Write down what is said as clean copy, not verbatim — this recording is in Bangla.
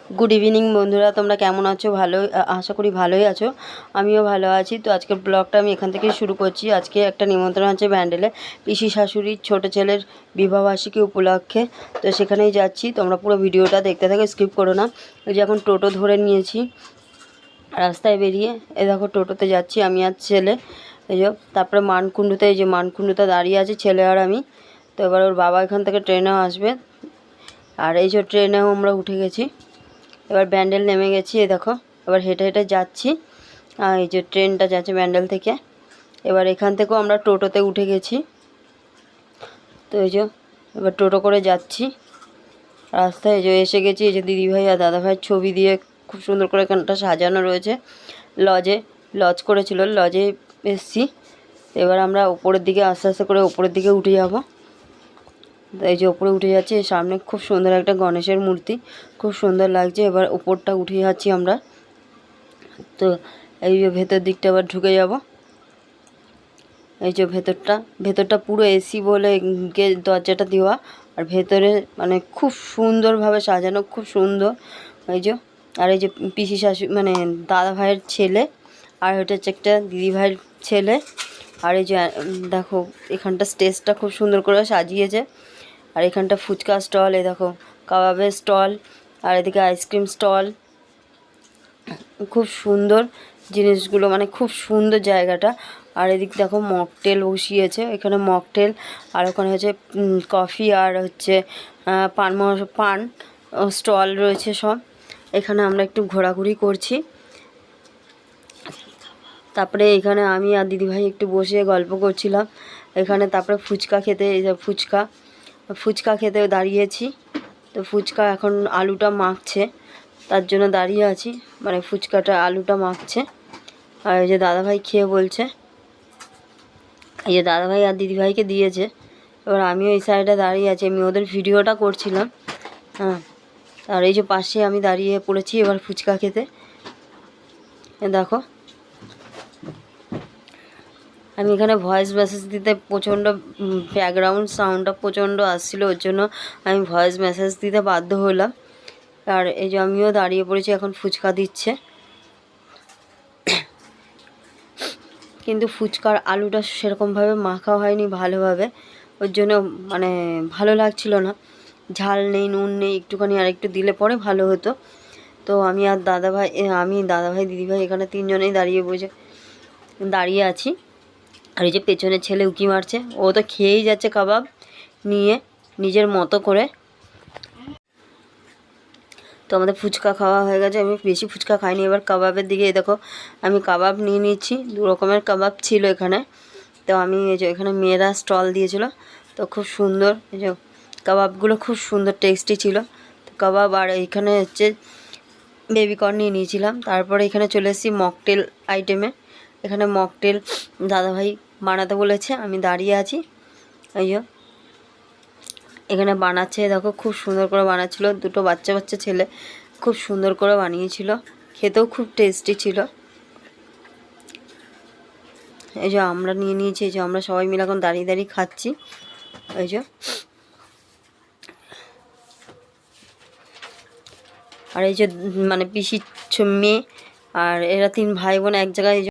गुड इवनिंग बंधुरा तुम्हारा केमन आछो भालो आशा करी भालोई आछो आमिও ভালো আছি। তো আজকের ব্লগটা আমি এখান থেকে শুরু করছি। আজকে একটা নিমন্ত্রণ আছে ব্যান্ডেলে পিসি শাশুড়ির ছোট ছেলের বিবাহবার্ষিকী উপলক্ষে। তো সেখানেই যাচ্ছি, তোমরা পুরো ভিডিওটা দেখতে থাকো, স্কিপ করো না। এই যে এখন টোটো ধরে নিয়েছি, রাস্তায় বেরিয়ে এ দেখো টোটোতে যাচ্ছি আমি আর ছেলে। এই যে তারপরে মানকুণ্ডুতে, এই যে মানকুণ্ডুতে দাঁড়িয়ে আছে ছেলে আর আমি। তো এবার ওর বাবা এখান থেকে ট্রেনেও আসবে। আর এই যে ট্রেনেও আমরা উঠে গেছি, এবার ব্যান্ডেল নেমে গেছি। এই দেখো এবার হেঁটে হেঁটে যাচ্ছি, এই যে ট্রেনটা যাচ্ছে ব্যান্ডেল থেকে। এবার এখান থেকেও আমরা টোটোতে উঠে গেছি। তো এই যে এবার টোটো করে যাচ্ছি রাস্তায়। এই যে এসে গেছি, এই যে দিদিভাই আর দাদাভাইয়ের ছবি দিয়ে খুব সুন্দর করে এখানটা সাজানো রয়েছে। লজ করেছিল, লজে এসছি। এবার আমরা উপরের দিকে আস্তে আস্তে করে উপরের দিকে উঠে যাব। এই যে উপরে উঠে যাচ্ছে, সামনে খুব সুন্দর একটা গণেশের মূর্তি, খুব সুন্দর লাগছে। এবার উপরটা উঠে যাচ্ছি আমরা। তো এই যে ভেতর দিকটা আবার ঢুকে যাব। এই যে ভেতরটা পুরো এসি বলে দরজাটা দেওয়া, আর ভেতরে মানে খুব সুন্দরভাবে সাজানো, খুব সুন্দর। এই যে আর এই যে পিসি শাশুড়ি মানে দাদা ভাইয়ের ছেলে, আর ওটা হচ্ছে একটা দিদি ভাইয়ের ছেলে। আর এই যে দেখো এখানটা স্টেজটা খুব সুন্দর করে সাজিয়েছে। আর এখানটা ফুচকা স্টল, এই দেখো কাবাবের স্টল, আর এদিকে আইসক্রিম স্টল। খুব সুন্দর জিনিসগুলো, মানে খুব সুন্দর জায়গাটা। আর এদিক দেখো মকটেল বসিয়েছে, এখানে মকটেল, আর ওখানে হচ্ছে কফি, আর হচ্ছে পান স্টল রয়েছে সব। এখানে আমরা একটু ঘোরাঘুরি করছি। তারপরে এখানে আমি আর দিদিভাই একটু বসে গল্প করছিলাম এখানে। তারপরে ফুচকা খেতে, এই যে ফুচকা খেতে দাঁড়িয়েছি। তো ফুচকা এখন আলুটা মাখছে, তার জন্য দাঁড়িয়ে আছি, মানে ফুচকাটা আলুটা মাখছে। আর এই যে দাদাভাই খেয়ে বলছে, এই যে দাদাভাই আর দিদিভাইকে দিয়েছে। এবার আমিও এই সাইডে দাঁড়িয়ে আছি, আমি ওদের ভিডিওটা করছিলাম। হ্যাঁ, আর এই যে পাশে আমি দাঁড়িয়ে পড়েছি এবার ফুচকা খেতে। দেখো আমি এখানে ভয়েস মেসেজ দিতে প্রচণ্ড ব্যাকগ্রাউন্ড সাউন্ডটা প্রচণ্ড আসছিলো, ওর জন্য আমি ভয়েস মেসেজ দিতে বাধ্য হলাম। আর এই যে আমিও দাঁড়িয়ে পড়েছি, এখন ফুচকা দিচ্ছে। কিন্তু ফুচকার আলুটা সেরকমভাবে মাখা হয়নি ভালোভাবে, ওর জন্য মানে ভালো লাগছিল না। ঝাল নেই, নুন নেই, একটুখানি আর একটু দিলে পরে ভালো হতো। তো আমি দাদাভাই দিদিভাই এখানে তিনজনেই দাঁড়িয়ে আছি। আর এই যে পেছনে ছেলে উঁকি মারছে, ও তো খেয়েই যাচ্ছে কাবাব নিয়ে নিজের মতো করে। তো আমাদের ফুচকা খাওয়া হয়ে গেছে, আমি বেশি ফুচকা খাইনি। এবার কাবাবের দিকে দেখো আমি কাবাব নিয়ে নিচ্ছি, 2 রকমের কাবাব ছিল এখানে। তো আমি এই যে এখানে মেয়েরা স্টল দিয়েছিল, তো খুব সুন্দর এই যে কাবাবগুলো খুব সুন্দর টেস্টি ছিল। তো কাবাব, আর এখানে হচ্ছে বেবিকর্ন নিয়ে নিয়েছিলাম। তারপরে এখানে চলে এসেছি মকটেল আইটেমে। এখানে মকটেল দাদাভাই বানাতে বলেছে, আমি দাঁড়িয়ে আছি। এই যে এখানে বানাচ্ছে, দেখো খুব সুন্দর করে বানাচ্ছিল, 2টো বাচ্চা ছেলে খুব সুন্দর করে বানিয়েছিল, খেতেও খুব টেস্টি ছিল। এই যে আমরা নিয়ে নিয়েছি, এই যে আমরা সবাই মিলে এখন দাঁড়িয়ে দাঁড়িয়ে খাচ্ছি। এই যে আর এই যে মানে পিসির মেয়ে, আর এরা 3 ভাই বোন এক জায়গায়